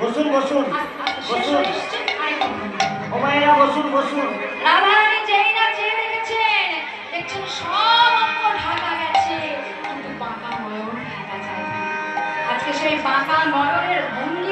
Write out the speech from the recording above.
বসুন বসুন বসুন, ও মায়েরা বসুন বসুন। রাধারানী যেই না চেয়ে দেখেছেন, দেখছেন সব অঙ্গ ঢাকা গেছে, কিন্তু বাঁকা নয়ন ঢাকা যায়নি। আজকে সেই বাঁকা নয়নের ভঙ্গি